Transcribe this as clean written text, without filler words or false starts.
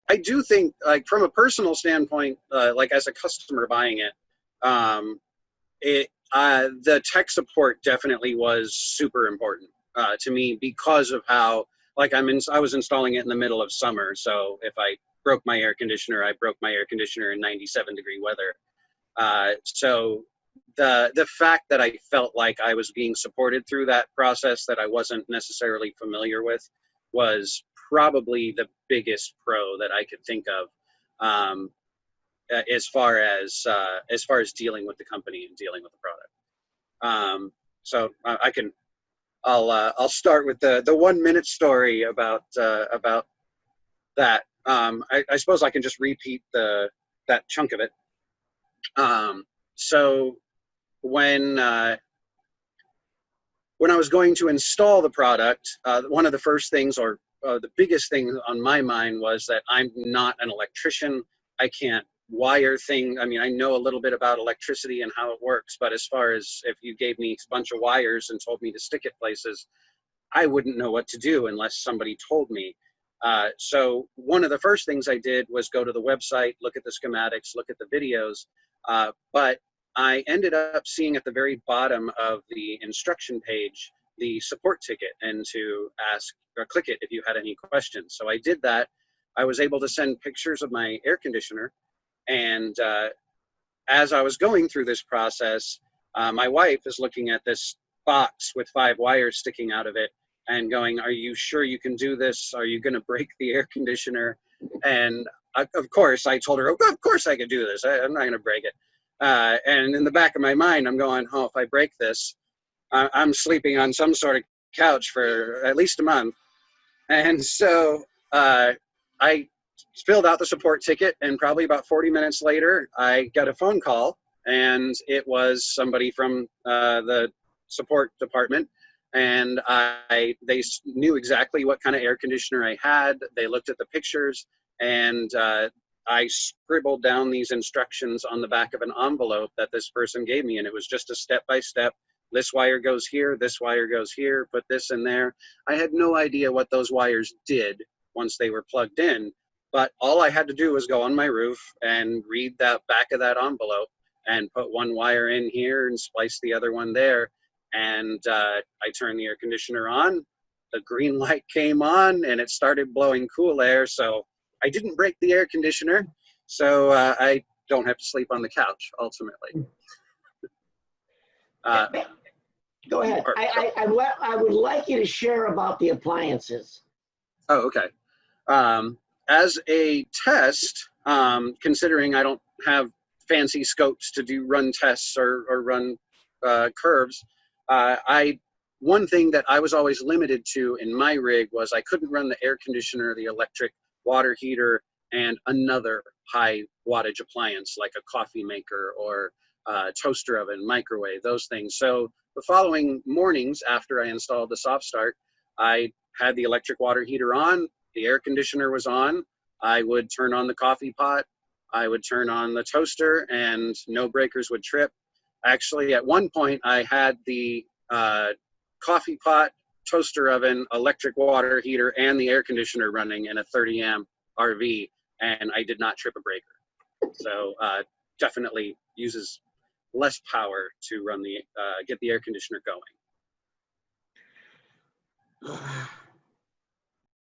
I do think, like, from a personal standpoint, like as a customer buying it, the tech support definitely was super important to me because of how, like, I was installing it in the middle of summer, so if I broke my air conditioner, I broke my air conditioner in 97-degree weather. So the fact that I felt like I was being supported through that process that I wasn't necessarily familiar with was probably the biggest pro that I could think of, as far as dealing with the company and dealing with the product. So I'll start with the 1 minute story about that. I suppose I can just repeat that chunk of it. So when I was going to install the product, one of the first things, or the biggest thing on my mind, was that I'm not an electrician. I can't wire things. I mean, I know a little bit about electricity and how it works, but as far as if you gave me a bunch of wires and told me to stick it places, I wouldn't know what to do unless somebody told me. So one of the first things I did was go to the website, look at the schematics, look at the videos, but I ended up seeing at the very bottom of the instruction page the support ticket, and to ask or click it if you had any questions. So I did that. I was able to send pictures of my air conditioner, and as I was going through this process, my wife is looking at this box with 5 wires sticking out of it and going, "Are you sure you can do this? Are you going to break the air conditioner?" And of course, I told her, "Of course I could do this. I'm not going to break it." And in the back of my mind, I'm going, "Oh, if I break this, I'm sleeping on some sort of couch for at least a month." And so I filled out the support ticket, and probably about 40 minutes later, I got a phone call, and it was somebody from the support department. And they knew exactly what kind of air conditioner I had. They looked at the pictures, and I scribbled down these instructions on the back of an envelope that this person gave me, and it was just a step-by-step. This wire goes here, this wire goes here, put this in there. I had no idea what those wires did once they were plugged in, but all I had to do was go on my roof and read that back of that envelope and put one wire in here and splice the other one there. And I turned the air conditioner on, the green light came on, and it started blowing cool air. So I didn't break the air conditioner, so I don't have to sleep on the couch, ultimately. Go ahead. I would like you to share about the appliances. Oh, okay. As a test, considering I don't have fancy scopes to run tests or run curves, one thing that I was always limited to in my rig was I couldn't run the air conditioner, the electric water heater, and another high wattage appliance like a coffee maker or toaster oven, microwave, those things. So the following mornings after I installed the SoftStart, I had the electric water heater on, the air conditioner was on, I would turn on the coffee pot, I would turn on the toaster, and no breakers would trip. Actually, at one point, I had the coffee pot, toaster oven, electric water heater, and the air conditioner running in a 30 amp RV, and I did not trip a breaker. So definitely uses less power to run get the air conditioner going.